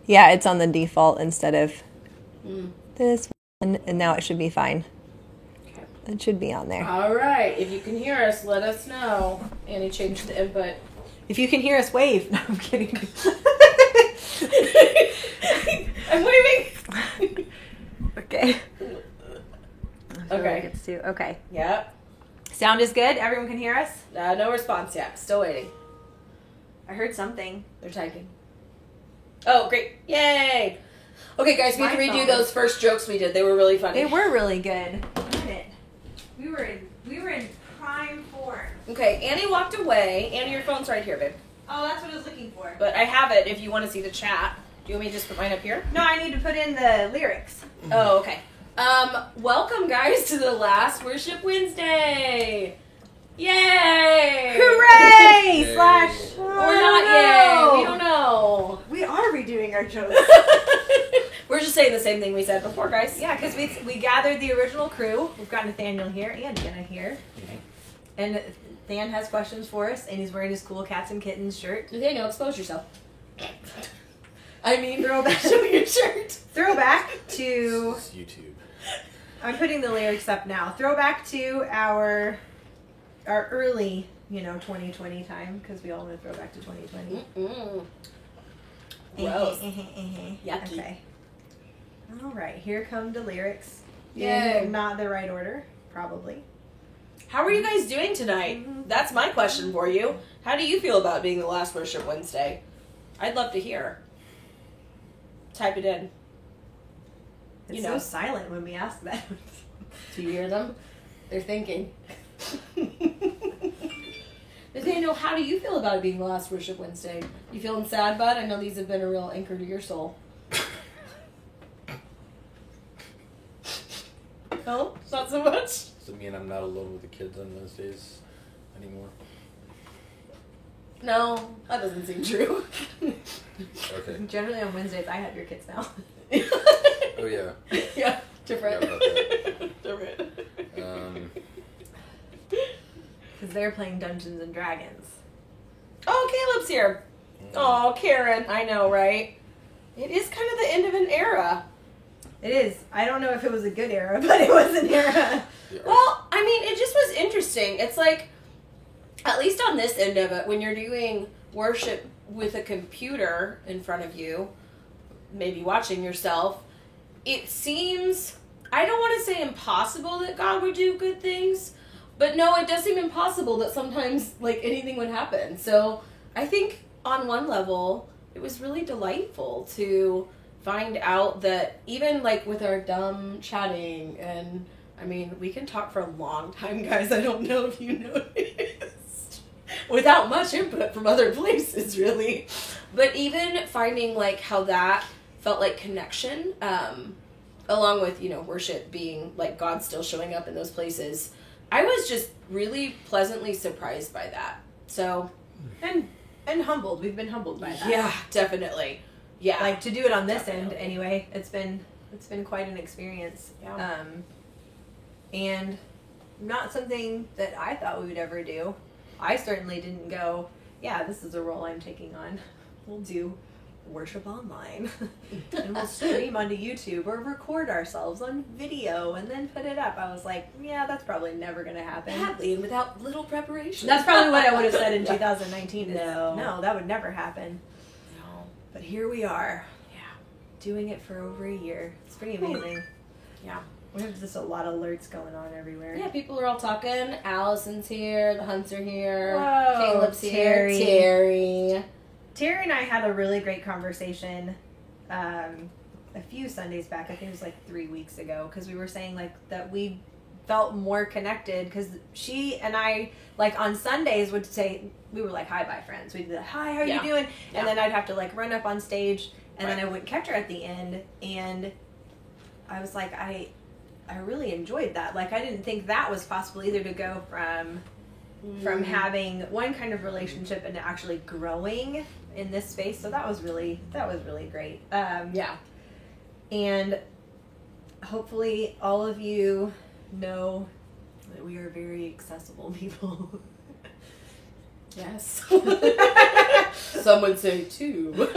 Yeah, it's on the default instead of this one, and now it should be fine. Okay. It should be on there. All right. If you can hear us, let us know. Annie changed the input. If you can hear us, wave. No, I'm kidding. I'm waving. Okay. Okay. Okay. Yep. Sound is good? Everyone can hear us? No response yet. Still waiting. I heard something. They're typing. Oh, great. Yay. Okay, guys, we have to My redo phone. those first jokes we did. They were really funny. They were really good. Darn it. We were in prime form. Okay, Annie walked away. Annie, your phone's right here, babe. Oh, that's what I was looking for. But I have it if you want to see the chat. Do you want me to just put mine up here? No, I need to put in the lyrics. Oh, okay. Welcome, guys, to the last Worship Wednesday. Yay! Hooray! Yay. Slash. Or not yay. We don't know. We are redoing our jokes. We're just saying the same thing we said before, guys. Yeah, because we gathered the original crew. We've got Nathaniel here and Jenna here. And Dan has questions for us, and he's wearing his cool Cats and Kittens shirt. Nathaniel, expose yourself. I mean, Throwback. show your shirt. Throwback to... It's YouTube. I'm putting the lyrics up now. Throwback to our early, 2020 time, because we all want to throw back to 2020. Mm-mm. Gross. Yucky. Yucky. Okay. All right, here come the lyrics. Yay. In not the right order, probably. How are you guys doing tonight? That's my question for you. How do you feel about being the last Worship Wednesday? I'd love to hear. Type it in. It's so silent when we ask that. Do you hear them? They're thinking. Nathaniel, how do you feel about it being the last Worship Wednesday? You feeling sad, bud? I know these have been a real anchor to your soul. No? Not so much? Does it mean I'm not alone with the kids on Wednesdays anymore? No, that doesn't seem true. Okay. Generally on Wednesdays, I have your kids now. Oh yeah. Yeah, different. Forgot about Different. Because they're playing Dungeons and Dragons. Oh, Caleb's here. Oh, Karen. I know, right? It is kind of the end of an era. It is. I don't know if it was a good era, but it was an era. Yeah. Well, I mean, it just was interesting. It's like, at least on this end of it, when you're doing worship with a computer in front of you, maybe watching yourself, it seems, I don't want to say impossible that God would do good things, but no, it does seem impossible that sometimes, like, anything would happen. So, I think on one level, it was really delightful to find out that even, like, with our dumb chatting, and, I mean, we can talk for a long time, guys. I don't know if you noticed. Without much input from other places, really. But even finding, like, how that felt like connection, along with, worship being, like, God still showing up in those places, I was just really pleasantly surprised by that. So, And humbled. We've been humbled by that. yeah, definitely. Yeah. Like, to do it on this end, Definitely. anyway, it's been quite an experience. Yeah. And not something that I thought we would ever do. I certainly didn't go, yeah, this is a role I'm taking on. We'll do worship online. And we'll stream onto YouTube or record ourselves on video and then put it up. I was like, yeah, that's probably never going to happen. badly and without little preparation. That's probably what I would have said in 2019. is, No. No, that would never happen. No. But here we are, Yeah. doing it for over a year. It's pretty amazing. Yeah. We have just a lot of alerts going on everywhere. Yeah, people are all talking. Allison's here. The Hunts are here. Whoa, Caleb's Terry. here. Terry. Terry and I had a really great conversation a few Sundays back. I think it was like 3 weeks ago, because we were saying like that we felt more connected, because she and I, like, on Sundays would say, we were like, hi, bye, friends. We'd be like, hi, how are Yeah. you doing? Yeah. And then I'd have to like run up on stage, and Right. then I wouldn't catch her at the end. And I was like, I really enjoyed that. Like, I didn't think that was possible either, to go from having one kind of relationship and actually growing in this space. So that was really great. Yeah. And hopefully all of you know that we are very accessible people. Yes. Some would say two.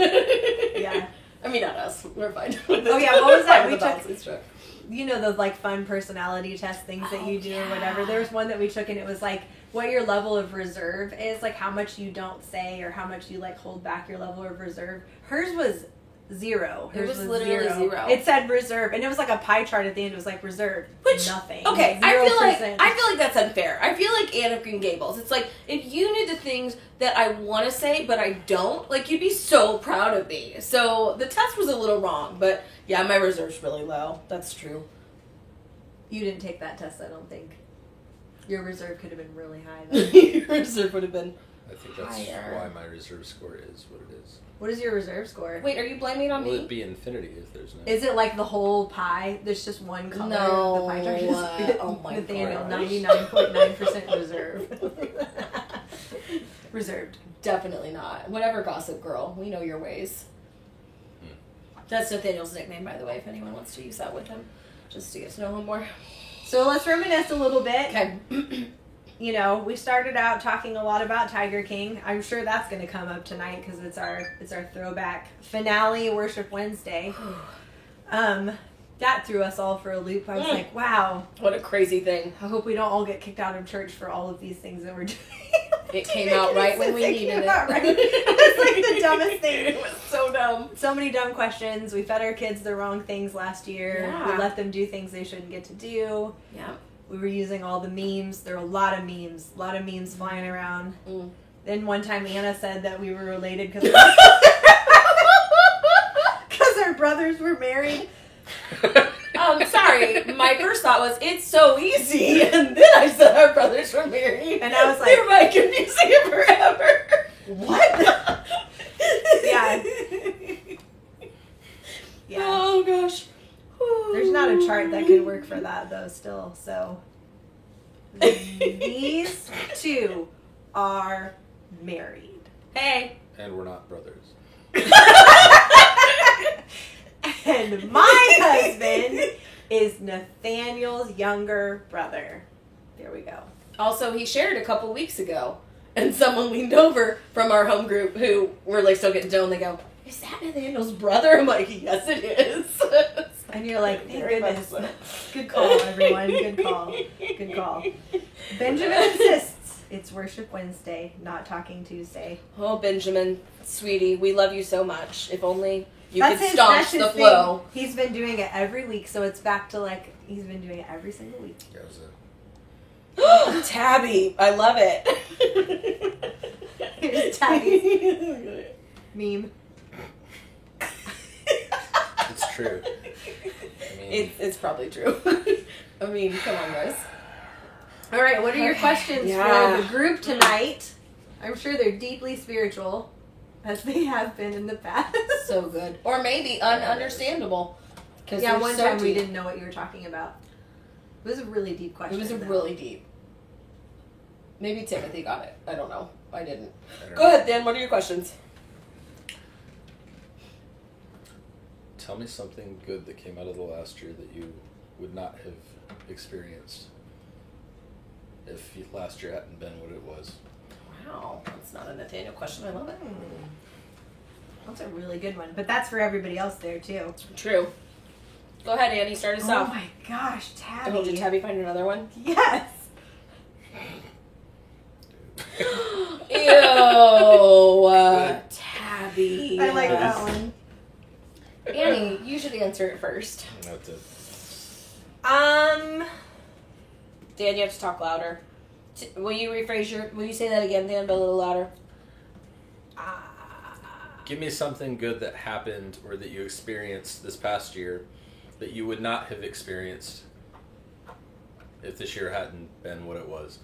Yeah. I mean, not us. We're fine. Oh, yeah, what was that? We We took. took, you know, those like fun personality test things that you do or whatever. There was one that we took and it was like what your level of reserve is, like how much you don't say or how much you like hold back your level of reserve. Hers was 0. It Hers was literally 0. It said reserve, and it was like a pie chart at the end. It was like reserve, Which, nothing. Okay, 0%. I feel like that's unfair. I feel like Anne of Green Gables. It's like if you knew the things that I want to say but I don't, like you'd be so proud of me. So the test was a little wrong, but yeah, my reserve's really low. That's true. You didn't take that test, I don't think. Your reserve could have been really high. Though. Your reserve would have been. I think that's higher. why my reserve score is what it is. What is your reserve score? Wait, are you blaming it on Will me? it be infinity if there's no? Is it like the whole pie? There's just one color. No. The pie chart is Oh my Nathaniel, gosh. 99.9% reserve. Reserved. Definitely not. Whatever, Gossip Girl. We know your ways. That's Nathaniel's nickname, by the way, if anyone wants to use that with him. Just to get to know him more. So let's reminisce a little bit. Okay. You know, we started out talking a lot about Tiger King. I'm sure that's going to come up tonight because it's our throwback finale, Worship Wednesday. That threw us all for a loop. I was like, wow. What a crazy thing. I hope we don't all get kicked out of church for all of these things that we're doing. It came out right when we needed it. Right. It's like the dumbest thing. It was so dumb. So many dumb questions. We fed our kids the wrong things last year. Yeah. We let them do things they shouldn't get to do. Yeah. We were using all the memes. There were a lot of memes flying around. Mm. Then one time Anna said that we were related because our brothers were married. Sorry. My first thought was, it's so easy. And then I said our brothers were married. And I was like, thereby confusing it forever. What? Yeah. Yeah. Oh, gosh. There's not a chart that could work for that, though, still. So, these two are married. Hey. And we're not brothers. And my husband is Nathaniel's younger brother. There we go. Also, he shared a couple weeks ago, and someone leaned over from our home group who were like still getting to know, and they go, "Is that Nathaniel's brother?" I'm like, "Yes, it is." And you're like, thank Very goodness. much so. Good call, everyone. Good call. Good call. Benjamin insists it's Worship Wednesday, not Talking Tuesday. Oh, Benjamin, sweetie, we love you so much. If only you That's could his- staunch that's his the thing. flow. He's been doing it every week, so it's back to like, he's been doing it every single week. Yeah, it was a Tabby, I love it. Here's Tabby's meme. It's true. I mean, It's probably true. I mean, come on, guys. All right, what are your questions Yeah. for the group tonight? I'm sure they're deeply spiritual, as they have been in the past. So good. Or maybe ununderstandable. Yeah, one so time we deep. didn't know what you were talking about. It was a really deep question. It was a though. really deep. Maybe Timothy got it. I don't know. I didn't. I don't Go know. ahead, Dan. What are your questions? Tell me something good that came out of the last year that you would not have experienced if last year hadn't been what it was. Wow, that's not a Nathaniel question. I love it. That's a really good one, but that's for everybody else there too. True. Go ahead, Annie. Start us Oh off. my gosh, Tabby! Oh, did Tabby find another one? Yes. Ew, Tabby. I like that one. Annie, you should answer it first. That's it. Dan, you have to talk louder. Will you rephrase your? Will you say that again, Dan, but a little louder? Give me something good that happened or that you experienced this past year that you would not have experienced if this year hadn't been what it was.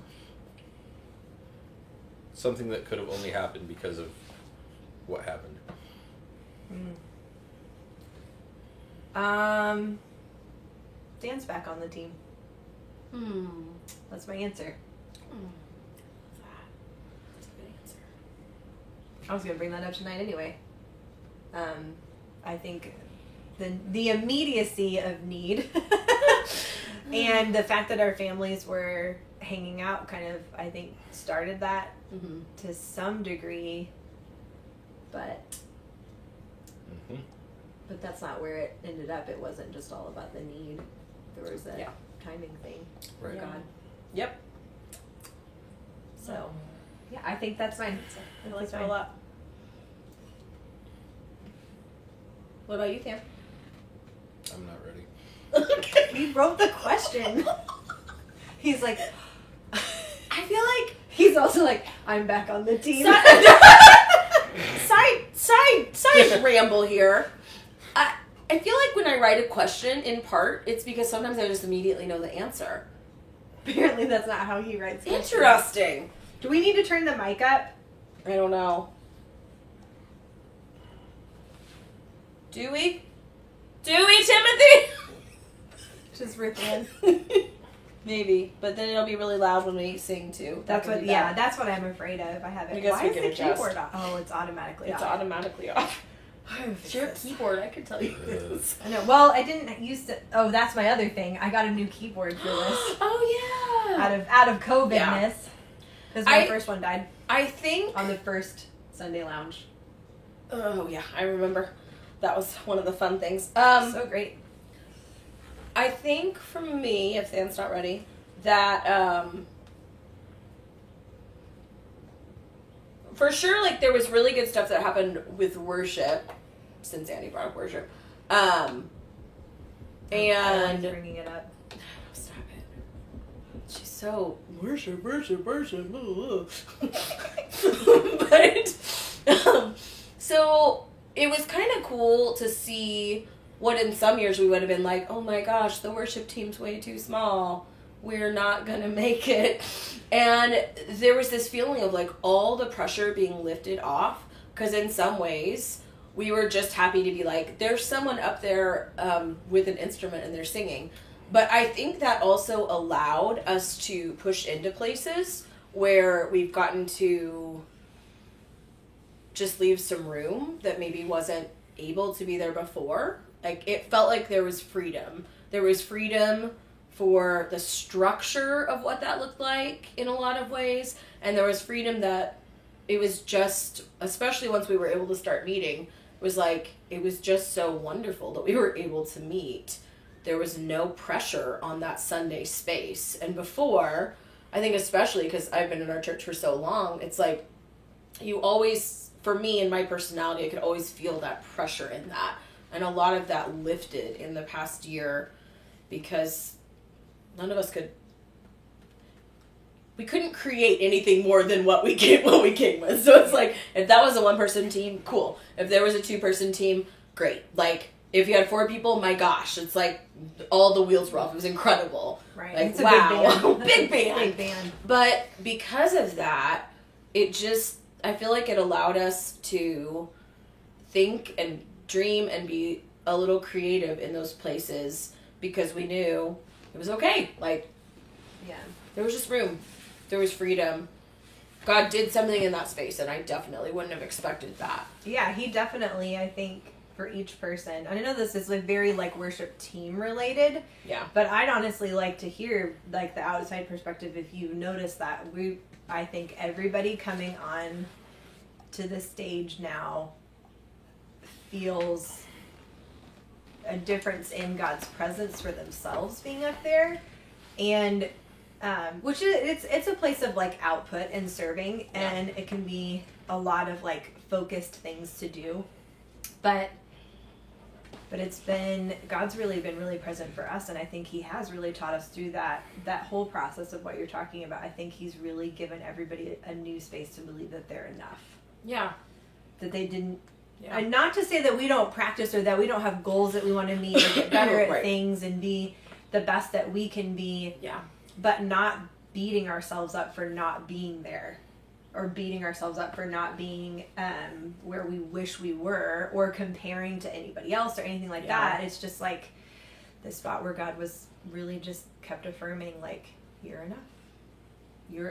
Something that could have only happened because of what happened. Dan's back on the team. That's my answer. That's a good answer. I was gonna bring that up tonight anyway. I think the immediacy of need and the fact that our families were hanging out kind of, I think, started that to some degree. But Mm-hmm. But that's not where it ended up. It wasn't just all about the need. There was a timing thing for Right. God. Yep. So, yeah, I think that's fine. I like that a lot. What about you, Tam? I'm not ready. He wrote the question. He's like, I feel like he's also like, I'm back on the team. side ramble here. I feel like when I write a question, in part, it's because sometimes I just immediately know the answer. Apparently that's not how he writes questions. Interesting. Do we need to turn the mic up? I don't know. Do we? Do we, Timothy? Just rip in. Maybe, but then it'll be really loud when we sing too. That's what. Yeah, that's what I'm afraid of. I have it. I guess Why we is can the adjust. keyboard off? Oh, it's automatically It's off. automatically off. It's your keyboard, I can tell you this. I know. Well, I didn't used to. Oh, that's my other thing. I got a new keyboard for this. Oh yeah. out of COVIDness. Because my first one died I think. on the first Sunday lounge. Oh yeah, I remember. That was one of the fun things. So great. I think for me, if Dan's not ready, that for sure, like there was really good stuff that happened with worship, since Andy brought up worship, and bringing it up. stop it. She's so worship. But so it was kind of cool to see what in some years we would have been like, oh my gosh, the worship team's way too small. We're not going to make it. And there was this feeling of like all the pressure being lifted off. Because in some ways, we were just happy to be like, there's someone up there with an instrument and they're singing. But I think that also allowed us to push into places where we've gotten to just leave some room that maybe wasn't able to be there before. Like, it felt like there was freedom. There was freedom for the structure of what that looked like in a lot of ways. And there was freedom that it was just, especially once we were able to start meeting, was like, it was just so wonderful that we were able to meet. There was no pressure on that Sunday space. And before, I think especially because I've been in our church for so long, it's like, you always, for me and my personality, I could always feel that pressure in that. And a lot of that lifted in the past year because none of us we couldn't create anything more than what we came with. So it's like, if that was a 1-person team, cool. If there was a 2-person team, great. Like, if you had 4 people, my gosh, it's like all the wheels were off. It was incredible. Right. Like, It's a wow. big band. Big band. Big band. But because of that, it just, I feel like it allowed us to think and dream and be a little creative in those places because we knew it was okay. Like, Yeah. there was just room. There was freedom. God did something in that space, and I definitely wouldn't have expected that. Yeah, he definitely, I think, for each person. And I know this is like very like worship team related, Yeah. but I'd honestly like to hear like the outside perspective if you notice that I think everybody coming on to the stage now feels a difference in God's presence for themselves being up there, and which is it's a place of like output and serving, and it can be a lot of like focused things to do, but it's been, God's really been really present for us, and I think he has really taught us through that whole process of what you're talking about. I think he's really given everybody a new space to believe that they're enough. Yeah. That they didn't, Yeah. and not to say that we don't practice or that we don't have goals that we want to meet or get better at Right. things and be the best that we can be, Yeah. but not beating ourselves up for not being there, or beating ourselves up for not being where we wish we were, or comparing to anybody else or anything like that. It's just like the spot where God was really just kept affirming, like, you're enough.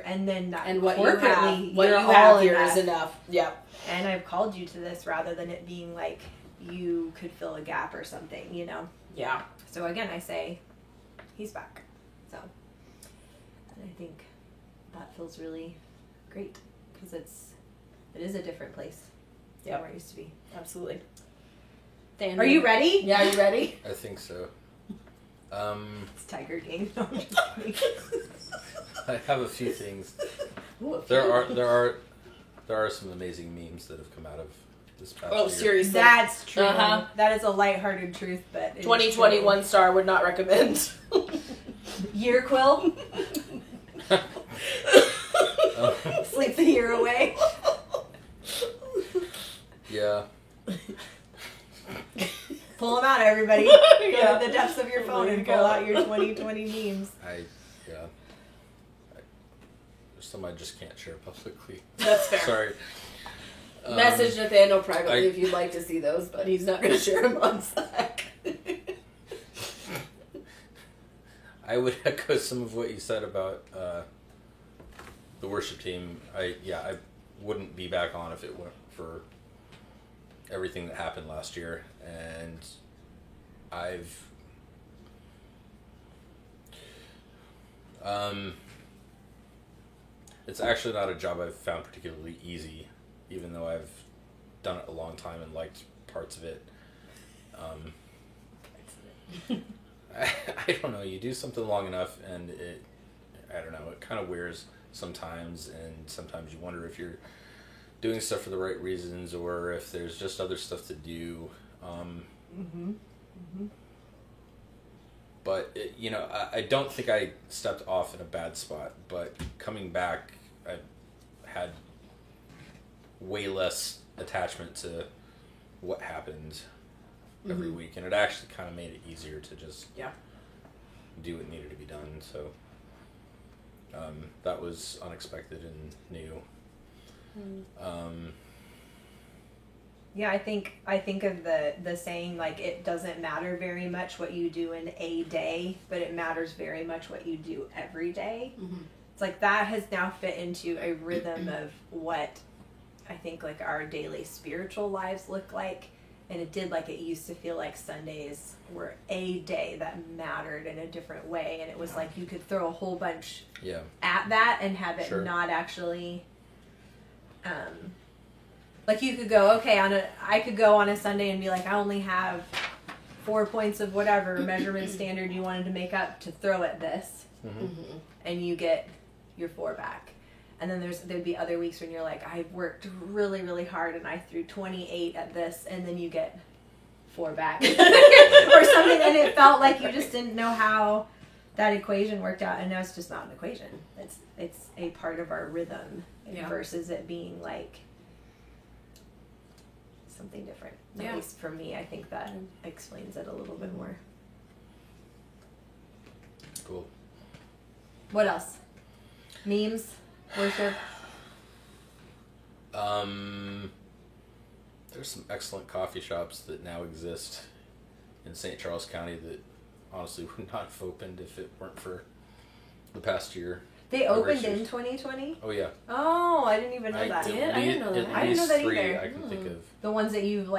And then that And what you corporately, have, what you you're all have here enough. is enough. Yep. And I've called you to this, rather than it being like you could fill a gap or something, you know? Yeah. So again, I say, he's back. So, and I think that feels really great, because it is a different place than Yep. where it used to be. Absolutely. Are you ready? Yeah, are you ready? I think so. It's Tiger King. No, I'm just kidding. I have a few things. Ooh, There are some amazing memes that have come out of this past year. seriously. That's true. Uh-huh. That is a lighthearted truth, but it is 2020 true. 1 star would not recommend. Year quill. Sleep the year away. Yeah. Pull them out, everybody. Go Yeah. to the depths of your phone and pull out your 2020 memes. There's some I just can't share publicly. That's fair. Sorry. Message Nathaniel privately I- if you'd like to see those, but he's not going to share them on Slack. I would echo some of what you said about the worship team. I wouldn't be back on if it weren't for everything that happened last year, and it's actually not a job I've found particularly easy, even though I've done it a long time and liked parts of it. I don't know, you do something long enough and it kind of wears sometimes, and sometimes you wonder if you're doing stuff for the right reasons or if there's just other stuff to do. But, I don't think I stepped off in a bad spot, but coming back, I had way less attachment to what happened every week, and it actually kind of made it easier to just do what needed to be done. So that was unexpected and new. Yeah, I think of the saying, like, it doesn't matter very much what you do in a day, but it matters very much what you do every day. It's like that has now fit into a rhythm of what I think like our daily spiritual lives look like. And it did, like, it used to feel like Sundays were a day that mattered in a different way, and it was like you could throw a whole bunch at that and have it not actually like you could go, okay, I could go on a Sunday and be like, I only have 4 points of whatever measurement standard you wanted to make up to throw at this, and you get your 4 back. And then there'd be other weeks when you're like, I worked really, really hard and I threw 28 at this, and then you get 4 back or something, and it felt like you just didn't know how that equation worked out. And now it's just not an equation. It's a part of our rhythm versus it being like something different. At least for me, I think that explains it a little bit more. Cool. What else? Memes? Worship? There's some excellent coffee shops that now exist in St. Charles County that honestly would not have opened if it weren't for the past year. They opened in 2020? Oh, yeah. Oh, I didn't even know that. I didn't know that. I didn't know that 3 either. I can think of. The ones that you've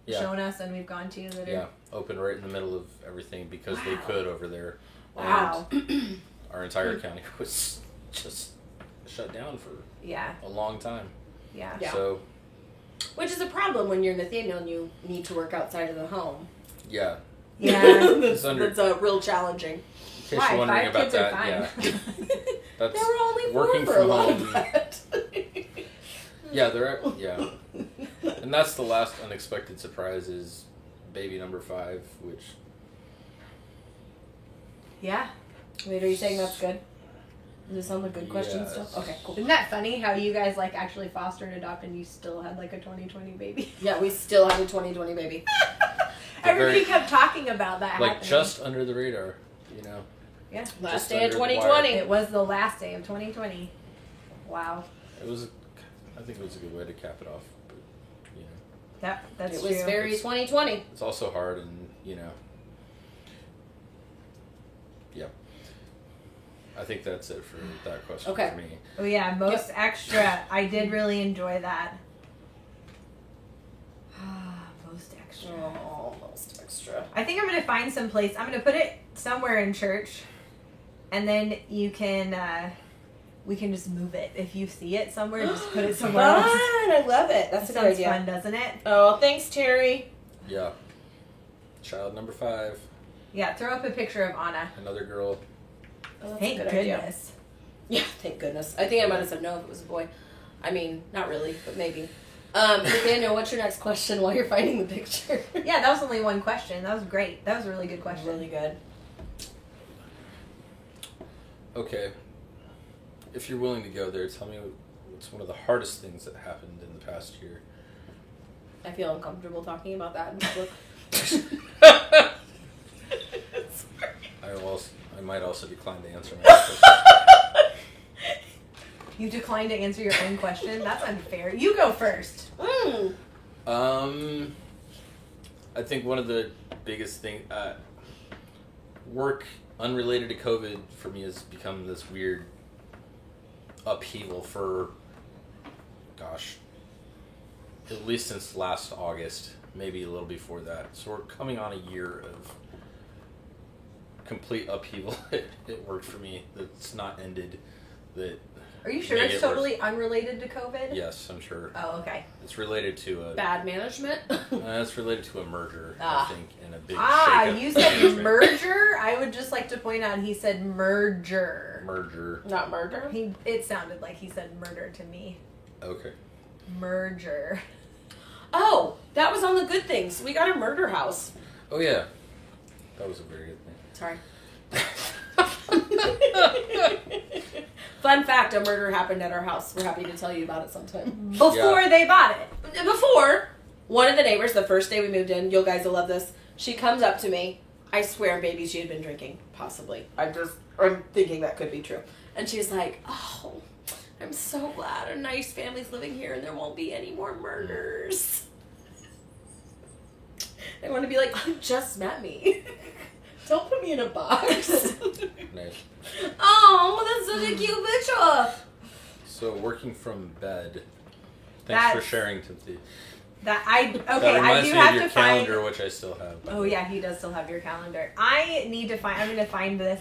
shown us and we've gone to that are... Open right in the middle of everything because they could over there. Wow. And our entire county was just shut down for a long time. Yeah. So, which is a problem when you're Nathaniel and you need to work outside of the home. Yeah. That's real challenging. In case you're wondering about that, that's there were only 4 working for from a lot home. of that. And that's the last unexpected surprise is baby number 5, which... Yeah. Wait, are you saying that's good? Is this on the good questions still? Okay, cool. Isn't that funny how you guys actually foster and adopt and you still had a 2020 baby? Yeah, we still have a 2020 baby. Everybody kept talking about that happening. just under the radar, Yeah. Last Just day of under the 2020. It was the last day of 2020. Wow. I think it was a good way to cap it off, but, That's it true. was very 2020. It's also hard and, I think that's it for that question for me. Oh yeah, most extra. I did really enjoy that. Most extra. Oh, most extra. I think I'm going to find some place. I'm going to put it somewhere in church, and then you can, we can just move it. If you see it somewhere, just put it somewhere else. I love it. That's a good idea. Fun, doesn't it? Oh, thanks, Terry. Yeah. Child number 5. Yeah, throw up a picture of Anna. Another girl. Oh, that's Thank a good goodness. idea. Yeah, thank goodness. I think I might have said no if it was a boy. I mean, not really, but maybe. Nathaniel, what's your next question while you're finding the picture? Yeah, that was only one question. That was great. That was a really good question. Really good. Okay. If you're willing to go there, tell me what's one of the hardest things that happened in the past year. I feel uncomfortable talking about that in public. I might also decline to answer my question. You declined to answer your own question? That's unfair. You go first. Mm. I think one of the biggest things, work unrelated to COVID for me has become this weird upheaval for, gosh, at least since last August, maybe a little before that. So we're coming on a year of complete upheaval. It worked for me. That's not ended. That. Are you sure made it's it totally worse. unrelated to COVID? Yes, I'm sure. Oh, okay. It's related to a. Bad management? It's related to a merger, Ah. I think, and a big. Ah, shakeup you in said management. merger? I would just like to point out he said merger. Merger. Not murder? It sounded like he said murder to me. Okay. Merger. Oh, that was on the good things. We got a murder house. Oh yeah, that was a very good thing. Sorry. Fun fact, a murder happened at our house. We're happy to tell you about it sometime. Before they bought it. Before, one of the neighbors, the first day we moved in, you guys will love this, she comes up to me. I swear, baby, she had been drinking. Possibly. I'm thinking that could be true. And she's like, oh, I'm so glad a nice family's living here and there won't be any more murders. I want to be like, you just met me. Don't put me in a box. Nice. Oh, that's such a cute picture. So working from bed. Thanks That's- for sharing, Timothy. That That I reminds do me have of your to find. calendar, which I still have. Oh yeah, he does still have your calendar. I need to find. I'm going to find this.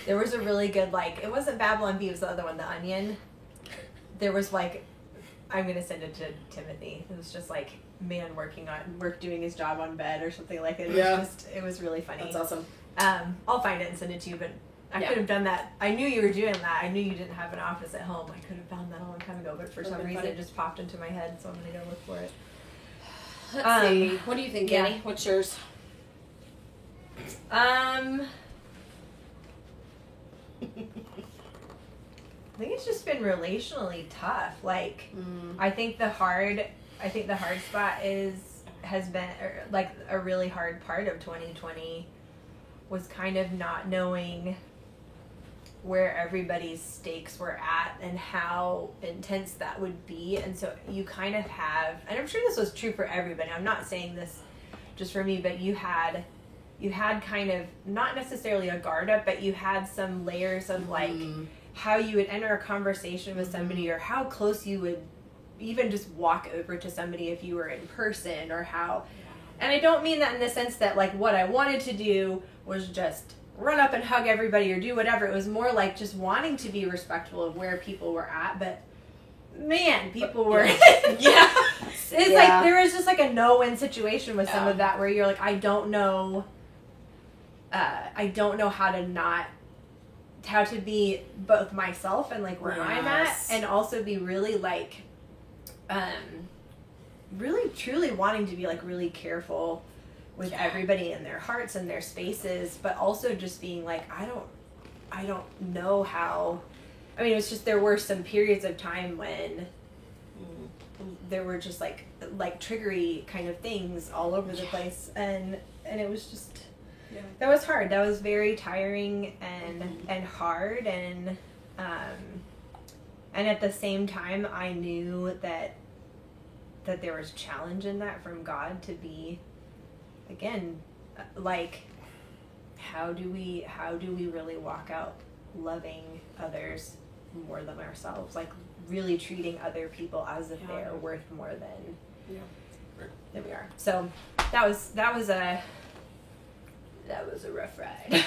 There was a really good it wasn't Babylon Bee. It was the other one, The Onion. There was I'm going to send it to Timothy. It was just man doing his job on bed or something like it. It was really funny. That's awesome. I'll find it and send it to you, but I Yeah. could have done that. I knew you were doing that. I knew you didn't have an office at home. I could have found that a long time ago, but for some Would've been reason funny. it just popped into my head, so I'm going to go look for it. Let's see. What do you think, yeah. Annie? What's yours? I think it's just been relationally tough. I think the hard spot has been a really hard part of 2020 was kind of not knowing where everybody's stakes were at and how intense that would be. And so you kind of have, and I'm sure this was true for everybody. I'm not saying this just for me, but you had kind of not necessarily a guard up, but you had some layers of how you would enter a conversation with somebody or how close you would even just walk over to somebody if you were in person or how, and I don't mean that in the sense that what I wanted to do was just run up and hug everybody or do whatever. It was more like just wanting to be respectful of where people were at, but man, people were Yeah. it's Yeah. there was just a no-win situation with some Yeah. of that where you're I don't know how to be both myself and where I'm at, Yes. and also be really really truly wanting to be really careful with everybody in their hearts and their spaces, but also just being I don't know how. I mean, it was just there were some periods of time when there were just triggery kind of things all over the place, and it was just that was hard. That was very tiring and hard, and at the same time I knew that there was challenge in that from God to be again how do we really walk out loving others more than ourselves, really treating other people as if they are worth more than we are. So that was a rough ride.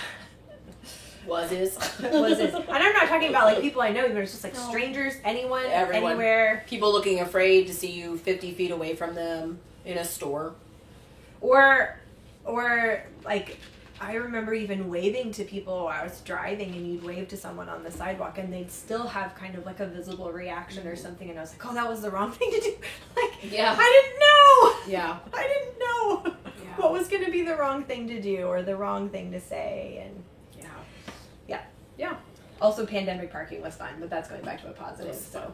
Was it? Was it? And I'm not talking about people I know, even it's just No. strangers, anyone, Everyone. anywhere. People looking afraid to see you 50 feet away from them in a store. Or like, I remember even waving to people while I was driving, and you'd wave to someone on the sidewalk, and they'd still have kind of like a visible reaction or something, and I was like, oh, that was the wrong thing to do. Like, Yeah. I didn't know. Yeah. I didn't know what was going to be the wrong thing to do or the wrong thing to say, and Yeah. also pandemic parking was fun, but that's going back to a positive. So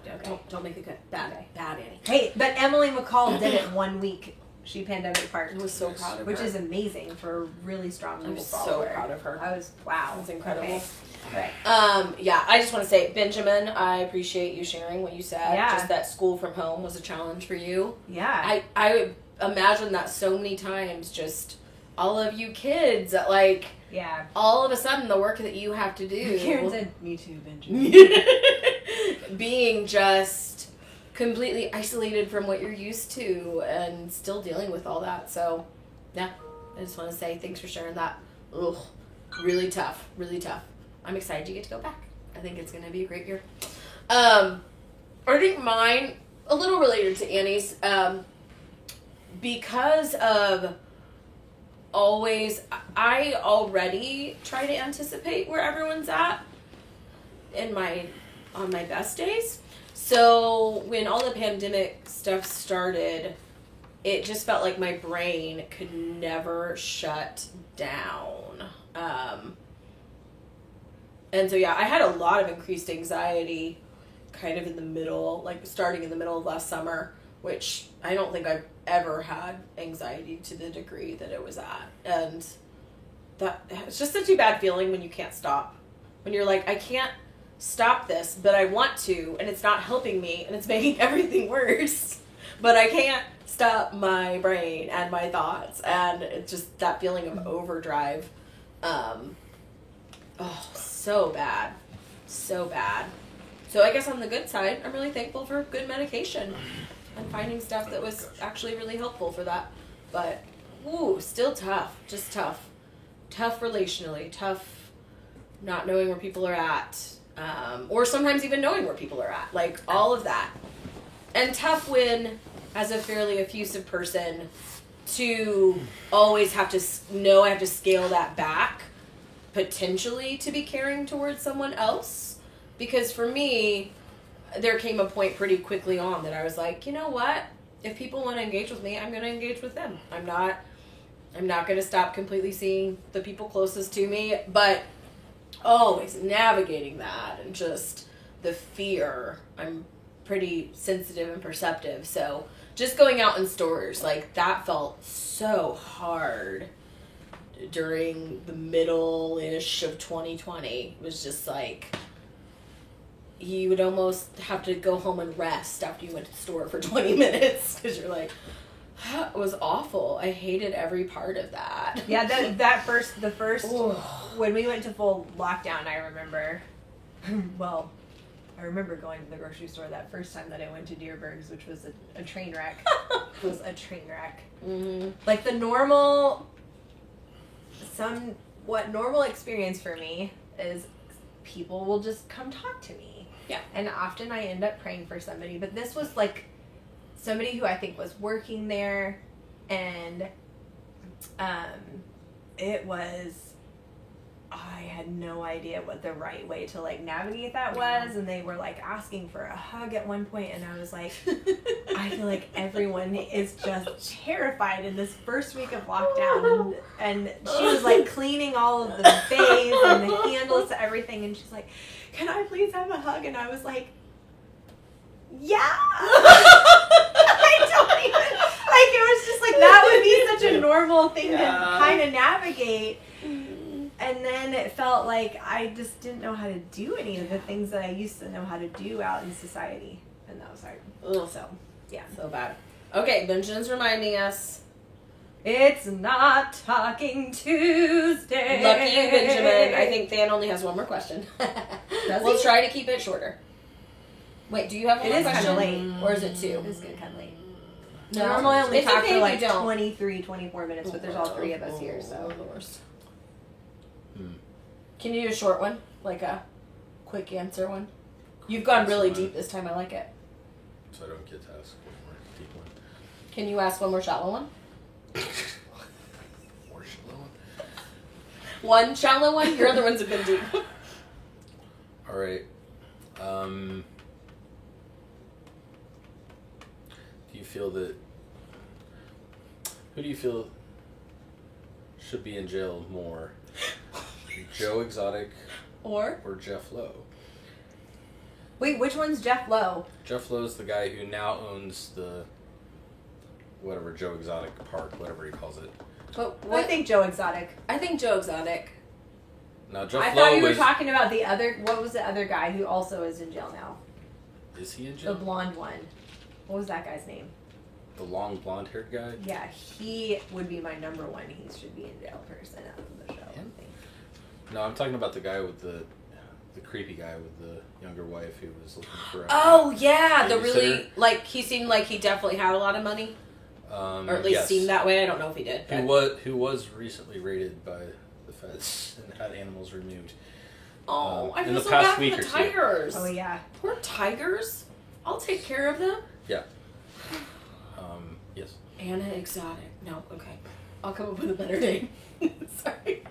Don't make it good. Bad, Okay. bad Annie. hey, but Emily McCall did it 1 week. She pandemic parked. I was so proud of Which her. is amazing for a really strong I'm Google so follower. proud of her. I was, wow. That's incredible. Okay. Right. Yeah, I just want to say, Benjamin, I appreciate you sharing what you said. Yeah. Just that school from home was a challenge for you. Yeah. I would imagine that so many times, just all of you kids, that like, yeah. all of a sudden the work that you have to do. Karen said, me too, Benjamin. Being just completely isolated from what you're used to and still dealing with all that. So, yeah, I just want to say thanks for sharing that. Ugh, really tough, really tough. I'm excited you get to go back. I think it's going to be a great year. I think mine, a little related to Annie's, because of I already try to anticipate where everyone's at on my best days. So when all the pandemic stuff started, it just felt like my brain could never shut down. And so, yeah, I had a lot of increased anxiety kind of in the middle, like starting in the middle of last summer, which I don't think I've ever had anxiety to the degree that it was at. And that it's just such a bad feeling when you can't stop. When you're like, I can't stop this, but I want to, and it's not helping me, and it's making everything worse. But I can't stop my brain and my thoughts, and it's just that feeling of overdrive. So bad. So bad. So I guess on the good side, I'm really thankful for good medication and finding stuff that was actually really helpful for that. But, still tough. Just tough. Tough relationally. Tough not knowing where people are at. Or sometimes even knowing where people are at. Like, all of that. And tough when, as a fairly effusive person, to always have to know I have to scale that back, potentially, to be caring towards someone else. Because for me, there came a point pretty quickly on that I was like, you know what? If people want to engage with me, I'm going to engage with them. I'm not going to stop completely seeing the people closest to me, but always navigating that and just the fear. I'm pretty sensitive and perceptive, so just going out in stores, like, that felt so hard during the middle-ish of 2020. It was just like, you would almost have to go home and rest after you went to the store for 20 minutes, because you're like, that was awful. I hated every part of that. Yeah, the first when we went to full lockdown, I remember, well, I remember going to the grocery store that first time that I went to Deerberg's, which was a train wreck. It was a train wreck. Mm-hmm. Like, the normal experience for me is people will just come talk to me. Yeah. And often I end up praying for somebody, but this was like somebody who I think was working there, and I had no idea what the right way to like navigate that was, and they were like asking for a hug at one point, and I was like, I feel like everyone is just terrified in this first week of lockdown, and she was like cleaning all of the bays and the handles to everything, and she's like, can I please have a hug? And I was like, yeah. I don't even, like, it was just like, that would be such a normal thing to kind of navigate. And then it felt like I just didn't know how to do any of the things that I used to know how to do out in society. And that was hard. Ugh. So, yeah. So bad. Okay, Benjamin's reminding us. It's not Talking Tuesday. Lucky you, Benjamin. I think Dan only has one more question. We'll try to keep it shorter. Wait, do you have one more question? It is kind of late. Or is it two? It's kind of late. No, Normally I only it's talk okay for if like you don't. 23, 24 minutes, but there's all three of us here, so. The worst. Can you do a short one? Like a quick answer one? You've gone really deep this time. I like it. So I don't get to ask one more deep one. Can you ask one more shallow one? one shallow one. Your other ones have been deep. All right. Do you feel that? Who do you feel should be in jail more? Joe Exotic Or Jeff Lowe? Wait, which one's Jeff Lowe? Jeff Lowe's the guy who now owns the whatever Joe Exotic Park, whatever he calls it. but I what? think Joe Exotic. I think Joe Exotic. Now Jeff I Lowe thought you were was. talking about the other. What was the other guy who also is in jail now? Is he in The jail? blonde one. What was that guy's name? The long blonde-haired guy. Yeah, he would be my number one. He should be in jail person out of the show. I Him? think. No, I'm talking about the guy with the creepy guy with the younger wife who was looking for. Oh yeah, the babysitter. really like he seemed like he definitely had a lot of money, or at least yes. seemed that way. I don't know if he did. Who was recently raided by the feds and had animals removed. Oh, I in feel the so past bad for week the or two. tigers. Oh yeah. Poor tigers. I'll take care of them. Yeah. Yes. Anna Exotic. No, okay. I'll come up with a better name. Sorry.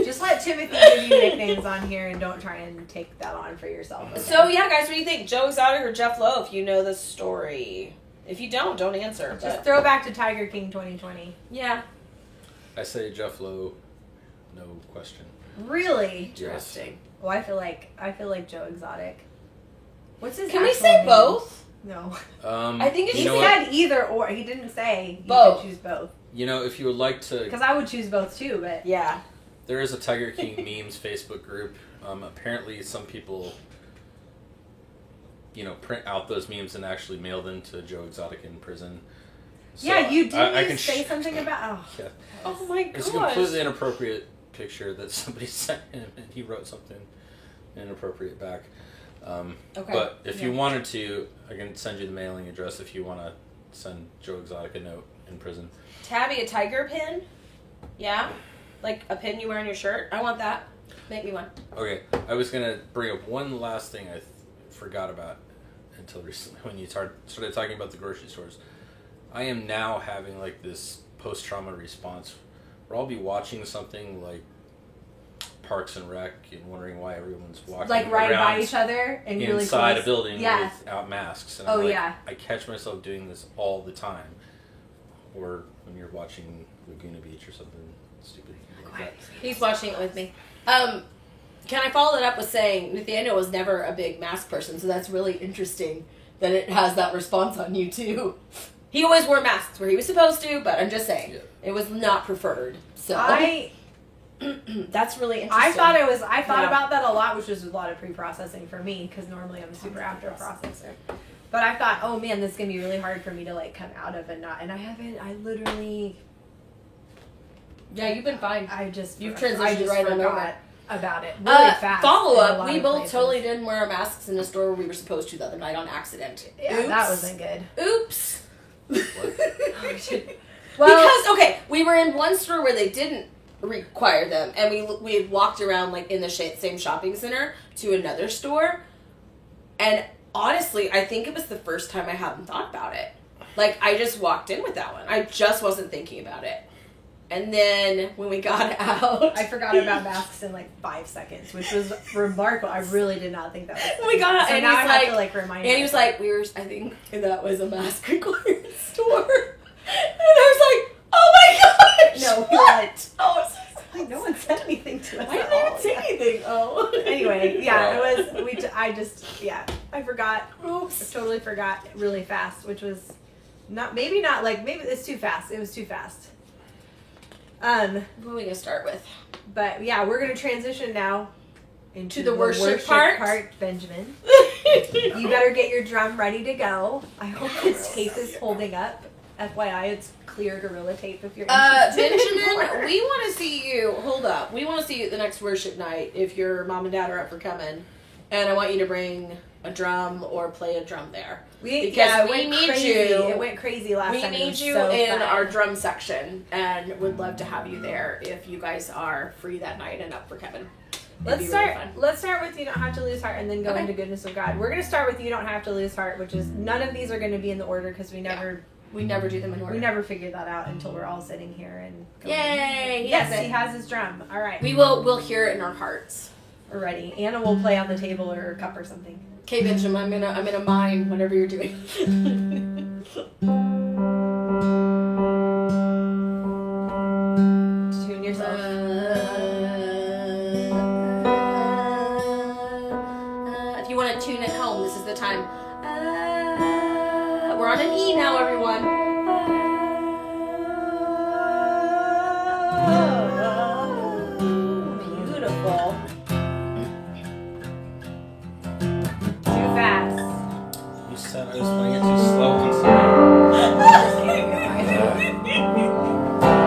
Just let Timothy give you nicknames on here and don't try and take that on for yourself. Okay? So yeah, guys, what do you think? Joe Exotic or Jeff Lowe? If you know the story. If you don't answer. Just But throw back to Tiger King 2020. yeah. I say Jeff Lowe, no question. Really? Interesting. Well, I feel like Joe Exotic. What's his? Can we actual say name? both? No. I think it's He you know what? said either or. He didn't say you Both. could choose both. You know, if you would like to, Because I would choose both too, but Yeah. there is a Tiger King memes Facebook group. Apparently, some people, print out those memes and actually mail them to Joe Exotic in prison. So yeah, you didn't I can say something about. Oh. Yeah. Oh my gosh. It's a completely inappropriate picture that somebody sent him, and he wrote something inappropriate back. Okay. But if you Yeah. wanted to, I can send you the mailing address if you want to send Joe Exotic a note in prison. Tabby, a tiger pin? Yeah? Like a pin you wear on your shirt? I want that. Make me one. Okay, I was going to bring up one last thing I forgot about until recently when you started talking about the grocery stores. I am now having like this post-trauma response where I'll be watching something like Parks and Rec and wondering why everyone's walking Like right around by each other and you're inside really a building Yeah. without masks. And Oh, I'm like, yeah. I catch myself doing this all the time. Or when you're watching Laguna Beach or something stupid like that. He's watching it with me. Can I follow that up with saying Nathaniel was never a big mask person, so that's really interesting that it has that response on you too. He always wore masks where he was supposed to, but I'm just saying Yeah. it was not preferred. So that's really interesting. I thought Yeah. about that a lot, which was a lot of pre-processing for me because normally I'm a super after processor. But I thought, oh man, this is gonna be really hard for me to like come out of and not. And I haven't. I literally. Yeah, you've been fine. You've transitioned right on over. about it really fast. Follow in a up. lot We of both places. totally didn't wear our masks in a store where we were supposed to the other night on accident. Yeah, Oops. that wasn't good. Oops. Well, Because okay, we were in one store where they didn't require them, and we had walked around like in the same shopping center to another store, and honestly, I think it was the first time I hadn't thought about it. Like I just walked in with that one. I just wasn't thinking about it, and then when we got out, I forgot about masks in like 5 seconds, which was remarkable. I really did not think that was. Oh my God, So and now he's I have like- to like remind. and he was myself. like, I think that was a mask required store, and I was like, oh my gosh, No, what? Oh, I'm so sorry. Like, no one said anything to us. Why at didn't I all. even say anything? Oh. Anyway, yeah, Wow. it was. I forgot. Oops. I totally forgot really fast, which was maybe it's too fast. It was too fast. What are we gonna start with? But yeah, we're gonna transition now into To the worship part? Benjamin. You better get your drum ready to go. I hope this tape is holding up. FYI, it's clear Gorilla Tape if you're interested. Benjamin, we want to see you. Hold up. We want to see you at the next worship night if your mom and dad are up for coming. And I want you to bring a drum or play a drum there. It went need crazy. you. It went crazy last We time. It need was you so in fun. our drum section and would love to have you there if you guys are free that night and up for Kevin. Let's start with You Don't Have to Lose Heart and then go Okay. into Goodness of God. We're going to start with You Don't Have to Lose Heart, which is none of these are going to be in the order because we never We never do them in order. we never figured that out until we're all sitting here and going, Yay! Yes, has it. he has his drum. All right. We'll hear it in our hearts. We're ready. Anna will play on the table or a cup or something. Okay, Benjamin, I'm gonna mime whatever you're doing. Tune yourself. If you want to tune at home, this is the time. We're on an E now, everyone. Beautiful. Too fast. You said I was playing it too slow and slow. Just kidding. You're fine.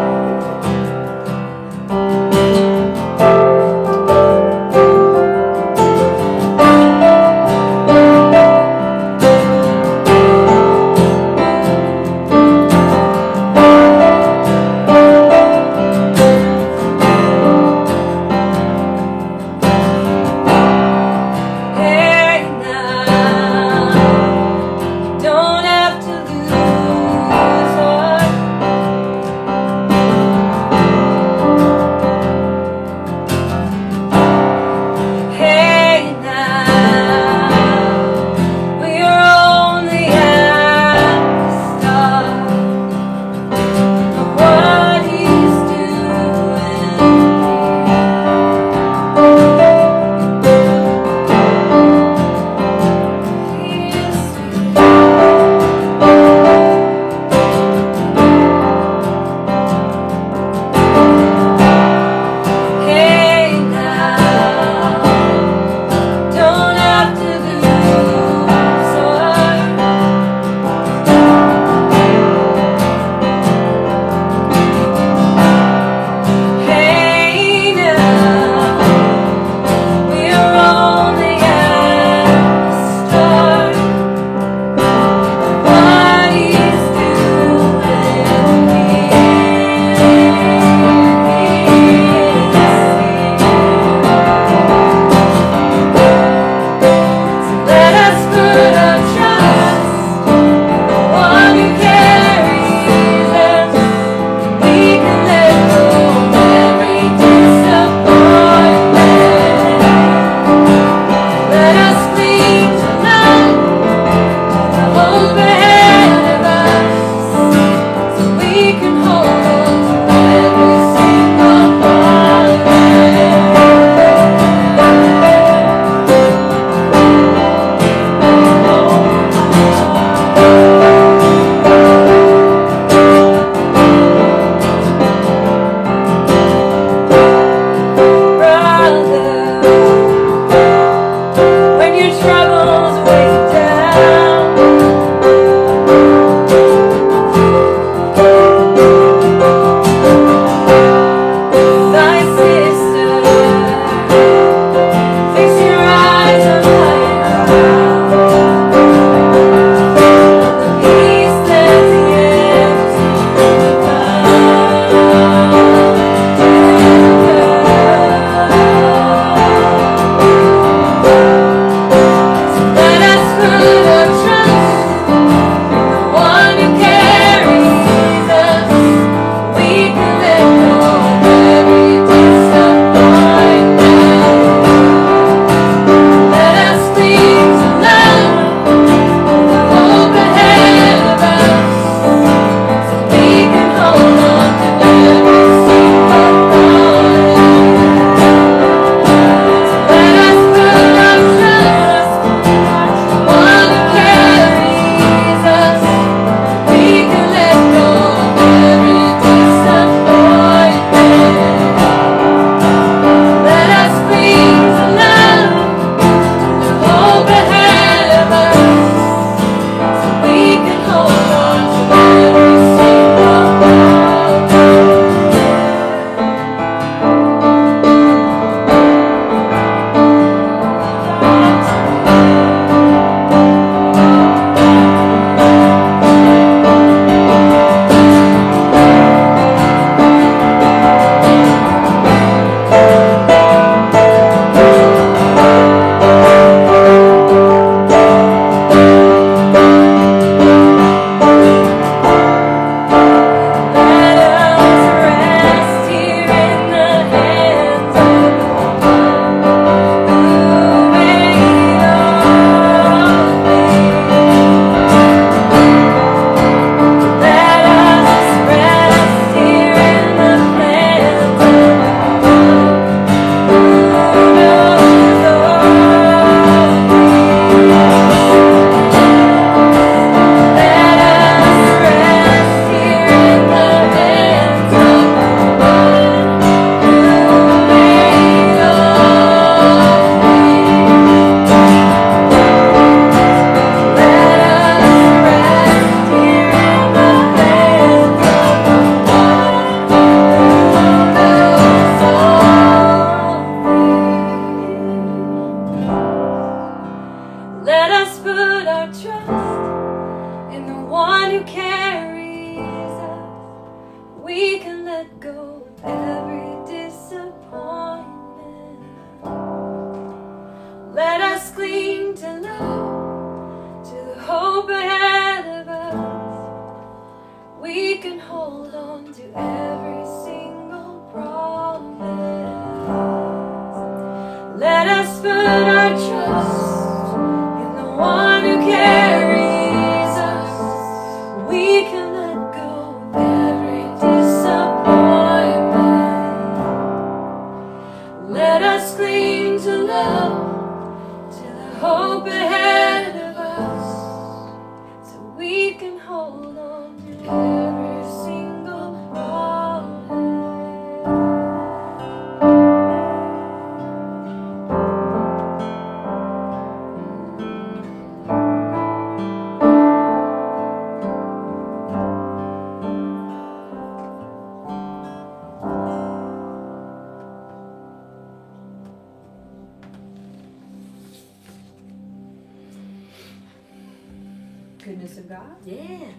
goodness of God. Yeah.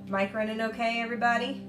Mic running okay, everybody?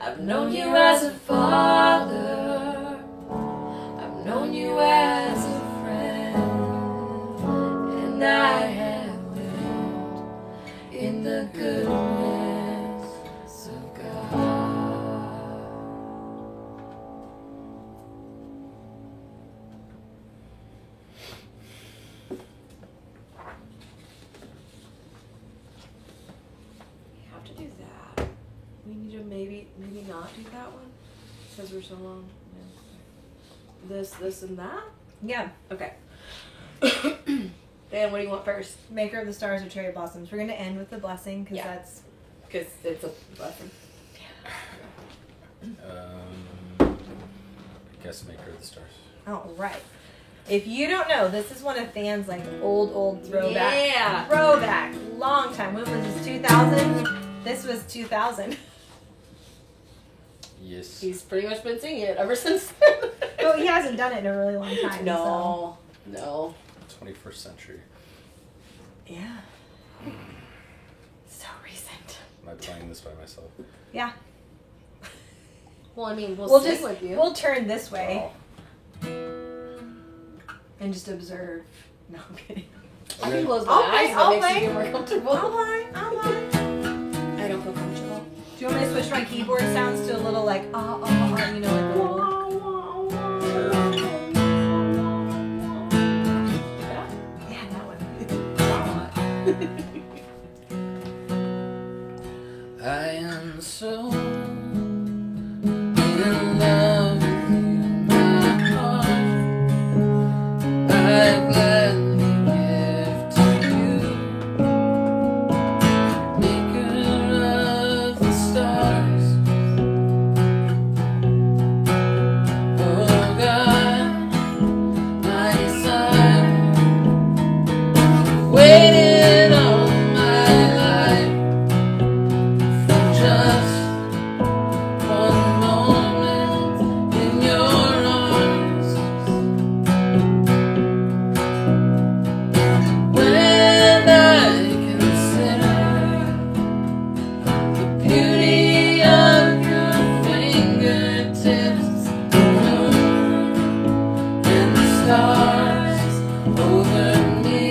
I've known you as a father. I've known you as a friend. And I have lived in the goodness of God. We have to do that. We need to maybe not do that one because we're so long. Yeah. This, and that. Yeah. Okay. Dan, what do you want first? Maker of the stars or cherry blossoms. We're going to end with the blessing because Yeah. that's. Because it's a blessing. I guess Maker of the Stars. All right. If you don't know, this is one of Than's like old throwback. Yeah. Throwback. Long time. When was this? 2000? This was 2000. Yes. He's pretty much been singing it ever since then. Well, he hasn't done it in a really long time. No. 21st century. So. Yeah. So recent. Am I playing this by myself? Yeah. Well, I mean, We'll sing just with you. we'll turn this way Oh. and just observe. No, I'm kidding. I can close my I'll eyes. play, That I'll makes play. you feel more comfortable. I'll lie. I don't feel comfortable. Do you want me to switch my keyboard sounds to a little like you know, like a little. Sure. Yeah, that one. I am so in love with you, my heart. I gladly give to you, Maker of the stars. Oh God, my desire, waited all my life. Just one moment in your arms. When I consider the beauty of your fingertips, the moon and the stars over me,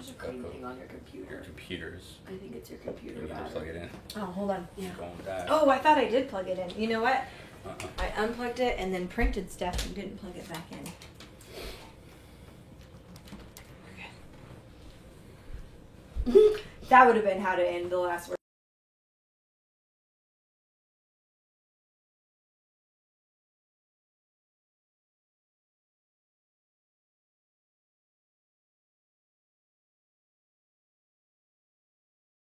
the green thing on your computer. Computers. I think it's your You computer need to plug battery. it in. Oh, hold on. Yeah. Going with that. Oh, I thought I did plug it in. You know what? Uh-uh. I unplugged it and then printed stuff and didn't plug it back in. That would have been how to end the last word.